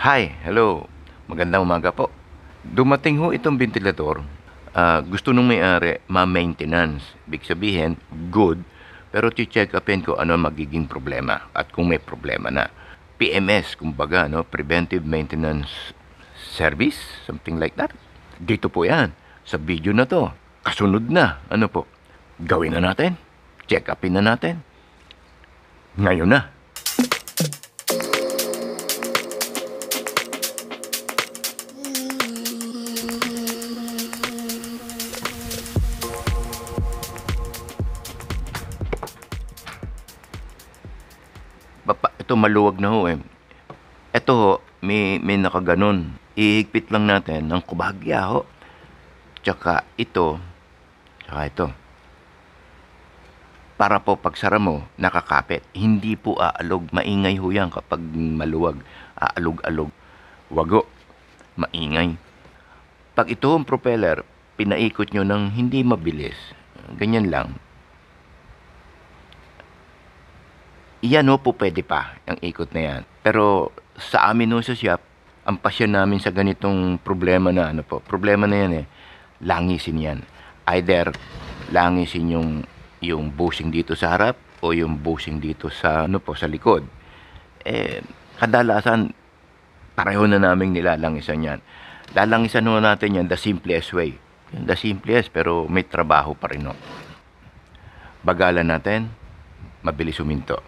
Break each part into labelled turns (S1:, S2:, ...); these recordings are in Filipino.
S1: Hi, hello. Magandang umaga po. Dumating ho itong ventilador. Gusto nung may-ari ma-maintenance. Ibig sabihin, good. Pero check upin ko ano magiging problema at kung may problema na. PMS, kumbaga, no? Preventive Maintenance Service, something like that. Dito po yan, sa video na to. Kasunod na, ano po. Gawin na natin. Check upin na natin. Ngayon na. Ito maluwag na ho eh. Ito ho, may nakaganon. Ihigpit lang natin ng kubagya ho. Tsaka ito. Para po pagsara mo, nakakapit. Hindi po aalog. Maingay ho yan kapag maluwag. Aalog-alog. Wago. Maingay. Pag ito ang propeller, pinaikot nyo ng hindi mabilis. Ganyan lang. Iyan ho po pwede pa, ang ikot na yan. Pero sa amin ho sa shop, ang pasyon namin sa ganitong problema na problema na yan langisin yan. Either langisin yung bushing dito sa harap o yung bushing dito sa sa likod. Kadalasan pareho na namin nilalangisan yan. Lalangisan ho natin yan the simplest way. The simplest pero may trabaho pa rin ho. Bagalan natin, mabilis huminto.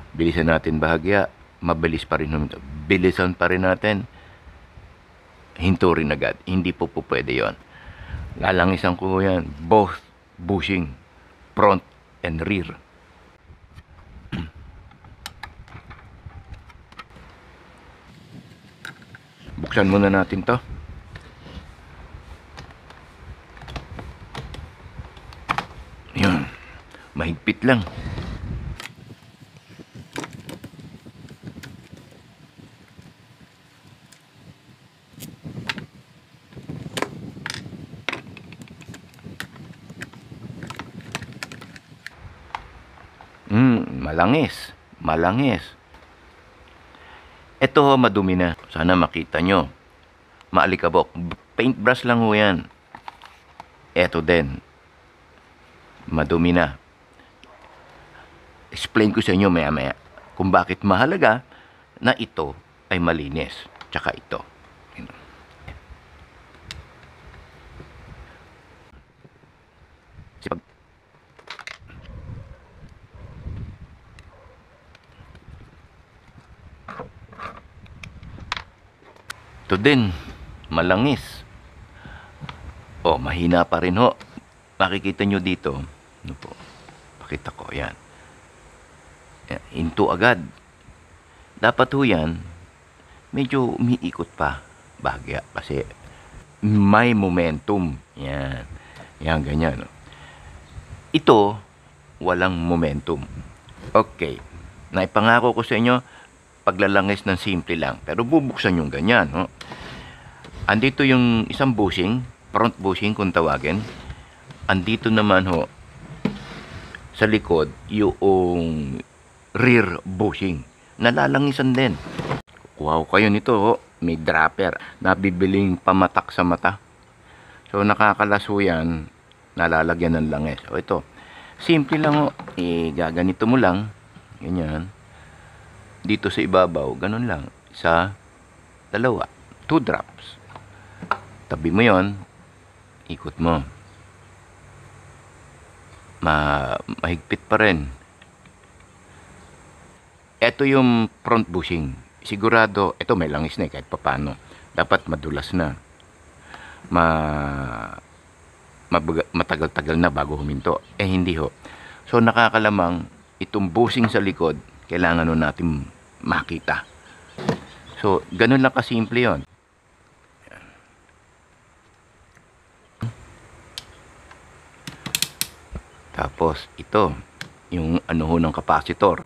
S1: Bilisan natin bahagya, mabilis pa rin huminto. Bilisan pa rin natin, hinto rin agad. Hindi po pwede yon. Lalangisan ko yan, both bushing, front and rear. Buksan muna natin to. Yun, mahigpit lang. Malangis. Ito madumi na. Sana makita nyo. Maalikabok. Paintbrush lang ho yan. Ito din. Madumi na. Explain ko sa inyo maya-maya kung bakit mahalaga na ito ay malinis. Tsaka ito. Ito din, malangis. Mahina pa rin ho. Makikita nyo dito. Ano po? Pakita ko, yan. Into agad. Dapat ho yan, medyo umiikot pa. Bahagya. Kasi may momentum. Yan. Yan, ganyan. Ito, walang momentum. Okay. Naipangako ko sa inyo, paglalangis ng simple lang. Pero bubuksan yung ganyan. No? Andito yung isang bushing, front bushing kung tawagin. Andito naman ho, sa likod, yung rear bushing. Nalalangisan din. Kuha ko kayo nito ho. May dropper. Nabibiling pamatak sa mata. So nakakalaso yan. Nalalagyan ng langis. Ito. Simple lang ho. Gaganito mo lang. Ganyan. Dito sa ibabaw, ganun lang. Isa, dalawa. 2 drops. Tabi mo yon, ikot mo. Mahigpit pa rin. Ito yung front bushing. Sigurado, ito may langis na kahit papano. Dapat madulas na. Matagal-tagal na bago huminto. Hindi ho. So, nakakalamang itong bushing sa likod, kailangan nun natin makita. So, ganun lang kasimple yun. Tapos, ito, yung ano ho ng capacitor.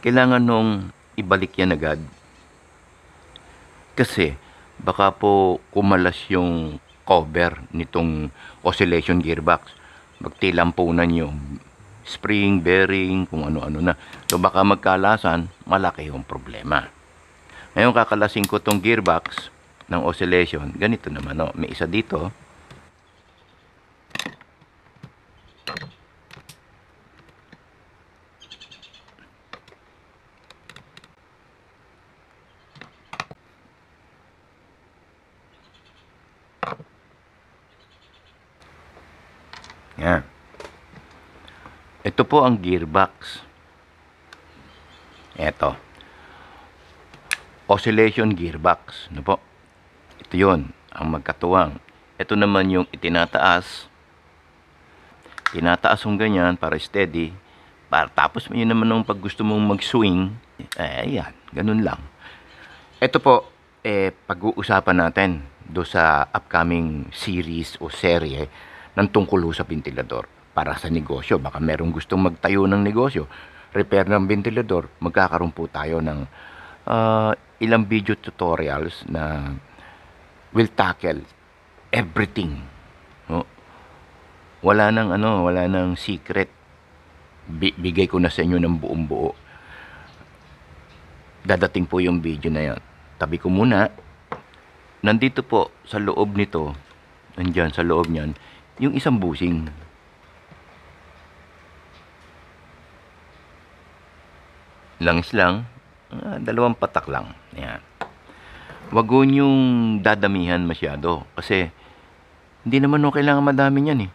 S1: Kailangan nung ibalik yan agad. Kasi, baka po kumalas yung cover nitong oscillation gearbox. Magtilampunan yung spring, bearing, kung ano-ano na. So baka magkalasan, malaki yung problema. Ngayon kakalasin ko tong gearbox ng oscillation. Ganito naman, no? May isa dito. Yan. Ito po ang gearbox. Ito. Oscillation gearbox. Ano po? Ito yun. Ang magkatuwang. Ito naman yung itinataas. Tinataas yung ganyan para steady. Tapos yun naman nung pag gusto mong mag-swing. Ayan. Ganun lang. Ito po, pag-uusapan natin do sa upcoming series o serye ng tungkol sa ventilador para sa negosyo. Baka merong gustong magtayo ng negosyo, repair ng ventilador, magkakaroon po tayo ng ilang video tutorials na will tackle everything. No? Wala nang secret. Bigay ko na sa inyo ng buong buo. Dadating po yung video na yon. Tabi ko muna. Nandito po sa loob nito, nandyan sa loob niyan, yung isang busing. Langis lang, 2 patak lang. Ayan. Wag yung dadamihan masyado kasi hindi naman kailangan madami niyan eh.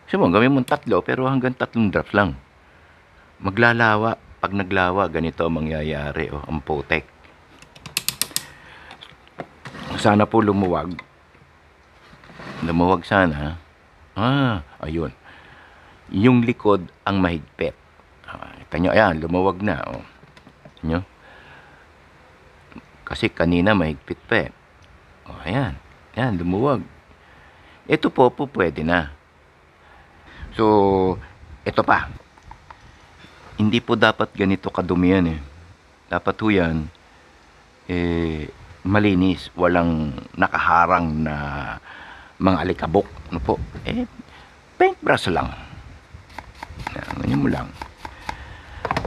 S1: Kasi mo, gawin mo 3 pero hanggang 3 drops lang. Maglalawa. Pag naglawa, ganito ang mangyayari. Ang putek. Sana po lumuwag. Lumuwag sana. Ayun. Yung likod ang mahigpit. Kita nyo, ayan, lumuwag na. Nyo? Kasi kanina mahigpit pa eh. Ayan. Ayan, lumuwag. Ito po pwede na. So, ito pa. Hindi po dapat ganito kadumi yan eh. Dapat po yan, malinis. Walang nakaharang na mga alikabok. Ano po? Paintbrush lang. Ganyan mo lang.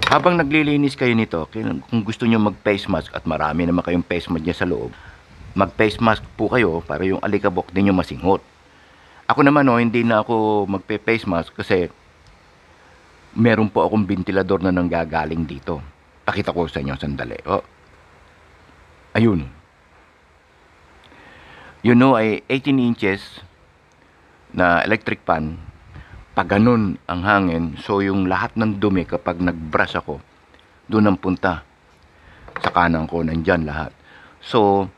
S1: Habang naglilinis kayo nito, kung gusto nyo mag-face mask at marami naman kayong face mask niya sa loob, mag-face mask po kayo para yung alikabok din nyo masinghot. Ako naman hindi na ako magpe-face mask kasi meron po akong ventilador na nanggagaling dito. Pakita ko sa inyo sandali. Ayun. Ay 18 inches na electric fan. Pag ganun ang hangin, so yung lahat ng dumi kapag nag-brush ako, doon ang punta. Sa kanan ko, nandyan lahat. So,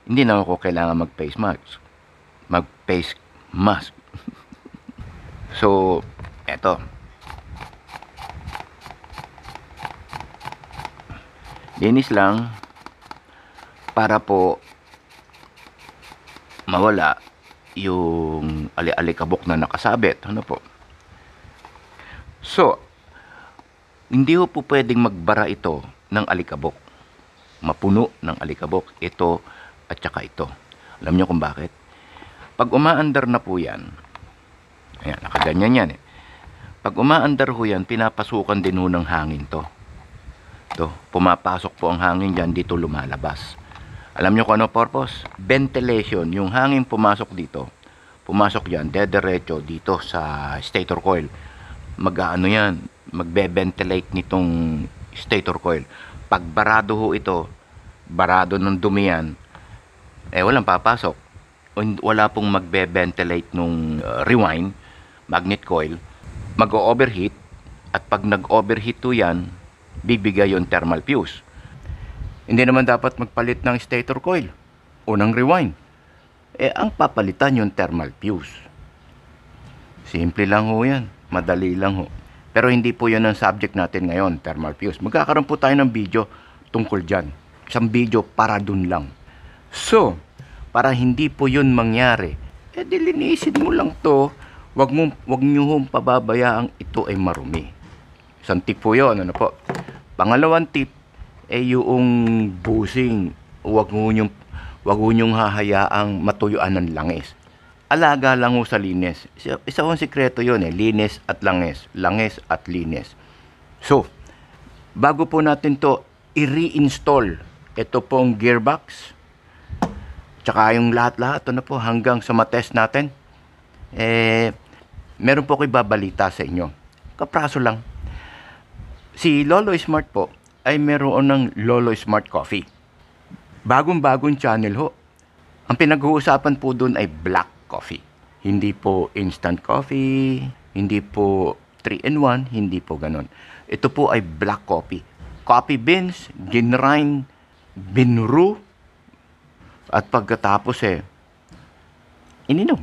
S1: hindi na ako kailangan mag-face mask. Mag-face mask. So, eto. Linis lang para po mawala yung ali-alikabok na nakasabit. Ano po? So, hindi po pwedeng magbara ito ng alikabok. Mapuno ng alikabok. Ito at saka ito. Alam nyo kung bakit? Pag umaandar na po yan, ayan, nakaganyan yan eh. Pag umaandar ho yan, pinapasukan din ho ng hangin to. Pumapasok po ang hangin dyan, dito lumalabas. Alam nyo kung ano purpose? Ventilation. Yung hangin pumasok dito, pumasok dyan, dediretso dito sa stator coil. Magbe-ventilate nitong stator coil. Pag barado ho ito, barado ng dumi yan, walang papasok. Wala pong magbe-ventilate nung rewind, magnet coil, mag-overheat, at pag nag-overheat to yan, bibigay yung thermal fuse. Hindi naman dapat magpalit ng stator coil o ng rewind. Ang papalitan yung thermal fuse. Simple lang ho yan. Madali lang ho. Pero hindi po yan ang subject natin ngayon, thermal fuse. Magkakaroon po tayo ng video tungkol dyan. Isang video para dun lang. So, para hindi po yun mangyari, dilinisin mo lang to. Wag nyo hong pababayaang ito ay marumi. Isang tip po yun. Ano po? Pangalawang tip, yung busing, huwag Huwag ho niyong hahayaang matuyuan ng langis. Alaga lang ho sa linis. Isa hong sikreto yun eh, linis at langis. Langis at linis. So, bago po natin to i-reinstall, ito pong gearbox, tsaka yung lahat-lahat, ano po, hanggang sa matest natin, meron po ko ibabalita sa inyo. Kapraso lang. Si Lolo Smart po ay meron ng Lolo Smart Coffee. Bagong-bagong channel ho. Ang pinag-uusapan po doon ay black coffee. Hindi po instant coffee, hindi po 3-in-1, hindi po ganon. Ito po ay black coffee. Coffee beans, ginrind, binru, at pagkatapos ininom.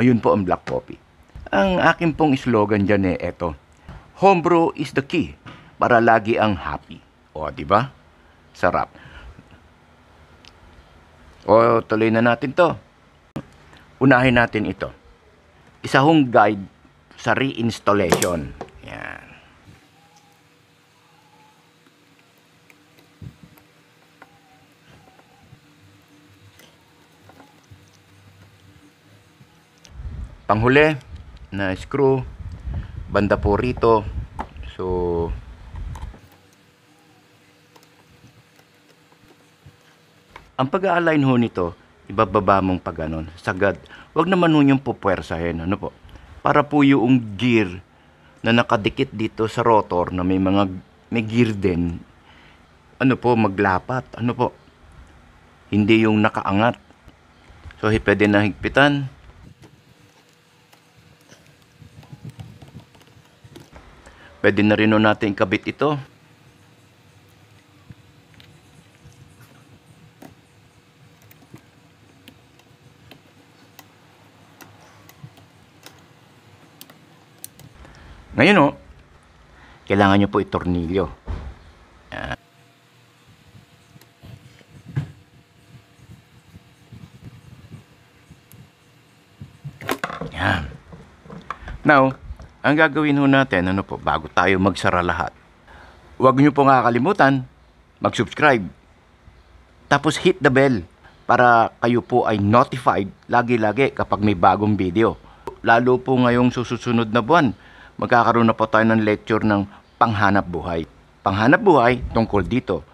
S1: Ayun po ang black coffee. Ang akin pong slogan dyan eto. Homebrew is the key para lagi ang happy. O, di ba? Sarap. O, tuloy na natin to. Unahin natin ito. Isa hong guide sa reinstallation. Yan. Panghuli na screw, banda po rito. So, ang pag-a-align ho nito, ibababa mong pag ganon, sagad. Huwag naman ho yung pupwersahin, ano po. Para po yung gear na nakadikit dito sa rotor na may gear din, ano po, maglapat, ano po. Hindi yung nakaangat. So, pwede na higpitan. Pwede na rin natin kabit ito. Ngayon kailangan nyo po itornilyo. Yan. Now, ang gagawin ho natin, ano po, bago tayo magsara lahat, huwag nyo po kakalimutan mag-subscribe. Tapos hit the bell para kayo po ay notified lagi-lagi kapag may bagong video. Lalo po ngayong susunod na buwan, magkakaroon na po tayo ng lecture ng panghanap buhay. Panghanap buhay tungkol dito.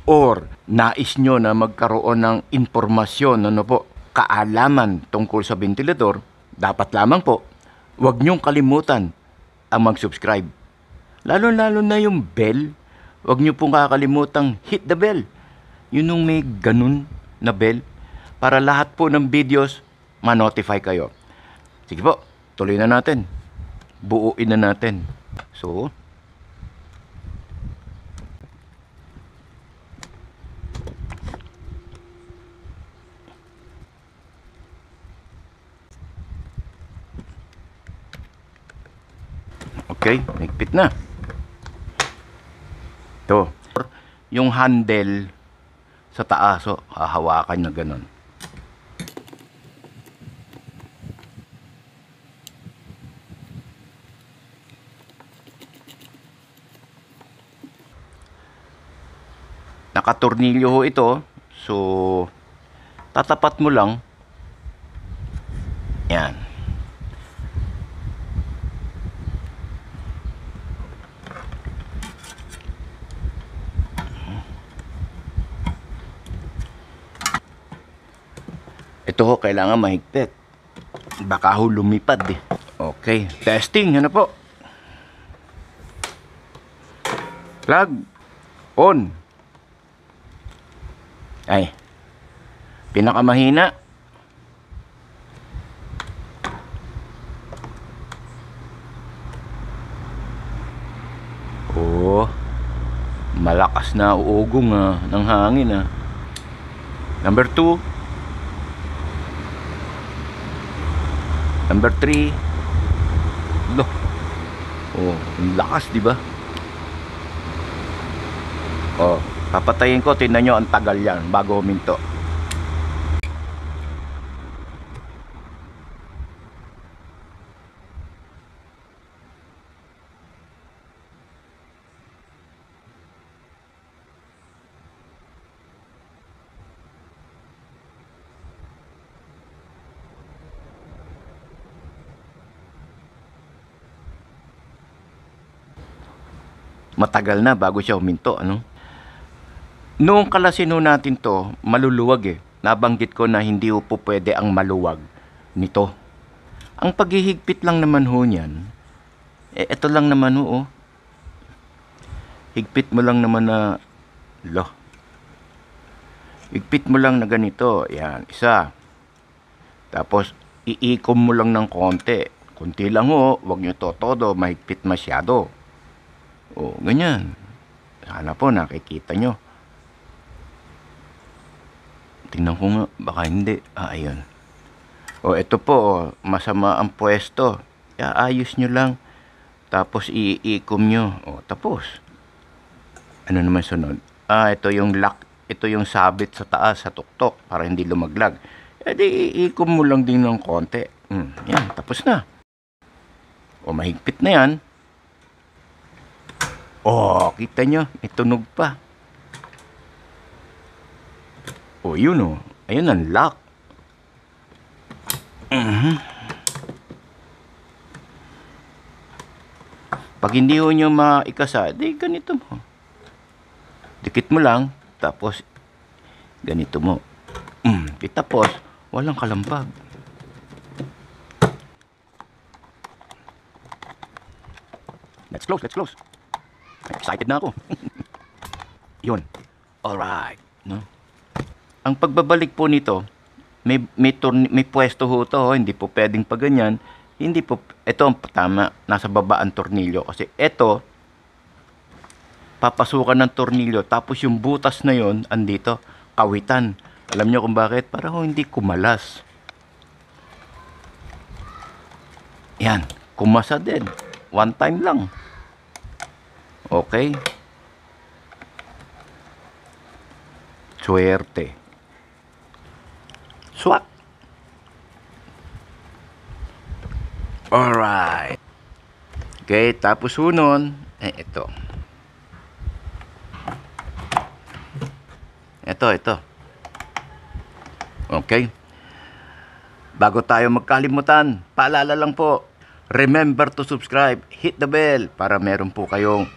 S1: Or nais nyo na magkaroon ng impormasyon, ano po, kaalaman tungkol sa ventilador, dapat lamang po, huwag nyong kalimutan ang mag-subscribe. Lalo-lalo na yung bell, huwag nyo pong kakalimutang hit the bell. Yun yung may ganun na bell para lahat po ng videos ma-notify kayo. Sige po, tuloy na natin. Buuin na natin. So, okay, nagpit na. Ito, yung handle sa taas, so, hahawakan na ganun. Nakatornilyo ho ito. So, tatapat mo lang. Yan. Ito ho, kailangan mahigpit. Baka ho lumipad eh. Okay, testing. Ano po? Plug on. Ay, pinakamahina. Oh, malakas na uugong ng hangin Number 2. Number 3. Loh. Oh, ang lakas, di ba? Oh, papatayin ko, tingnan nyo, ang tagal yan bago huminto. matagal na bago siya huminto, ano? Noong kalasin ho natin to, maluluwag eh. Nabanggit ko na hindi ho po pwede ang maluwag nito. Ang paghihigpit lang naman ho niyan, ito lang naman ho, oh. Higpit mo lang naman na, higpit mo lang na ganito, yan, isa. Tapos, iikom mo lang ng konti. Kunti lang ho, huwag nyo todo, mahigpit masyado. O, ganyan. Sana po nakikita nyo. Tingnan ko nga, baka hindi. Ayun. O, ito po, masama ang pwesto. Ayos nyo lang. Tapos, iikom nyo. O, tapos. Ano naman sunod? Ito yung lock. Ito yung sabit sa taas, sa tuktok, para hindi lumaglag. Di, iikom mo lang din ng konti. Yan, tapos na. O, mahigpit na yan. O, kita nyo, may tunog pa. O, yun o. Ayun ang lock. Pag hindi ho nyo maikasa, di ganito mo. Dikit mo lang, tapos ganito mo. Tapos, walang kalambag. Let's close. Excited na ako. Yun. Alright. No? Ang pagbabalik po nito, may pwesto ho ito. Hindi po pwedeng pa ganyan. Hindi po, ito ang tama. Nasa baba ang tornilyo. Kasi ito, papasukan ng tornilyo. Tapos yung butas na yon andito, kawitan. Alam nyo kung bakit? Para ho hindi kumalas. Yan. Kumasa din. One time lang. Okay? Swerte. Swak. Alright. Okay, tapos nun, ito. Ito. Okay? Bago tayo magkalimutan, paalala lang po, remember to subscribe, hit the bell, para meron po kayong,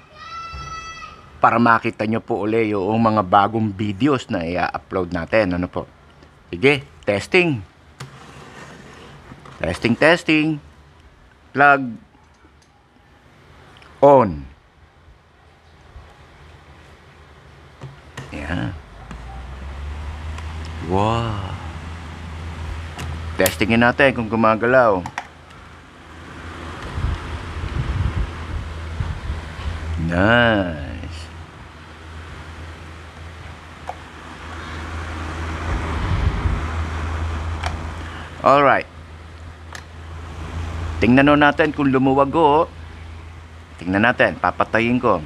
S1: para makita nyo po uli yung mga bagong videos na i-upload natin. Ano po? Sige, testing. Testing. Plug on. Yan. Wow. Testingin natin kung gumagalaw. Nice. Alright. Tingnan natin kung lumuwag o. Tingnan natin. Papatayin ko.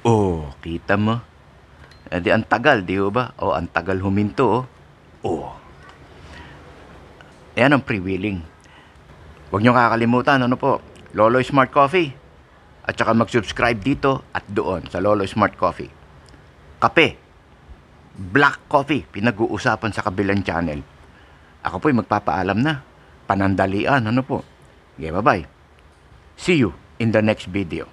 S1: Oh, kita mo? Di ang tagal, di ba? Oh, ang tagal huminto, oh. Ayan ang pre-wheeling. Huwag nyo kakalimutan, ano po, Loloy Smart Coffee. At saka mag-subscribe dito at doon sa Loloy Smart Coffee. Kape, black coffee, pinag-uusapan sa kabilang channel. Ako po'y magpapaalam na. Panandalian, ano po. Okay, bye-bye. See you in the next video.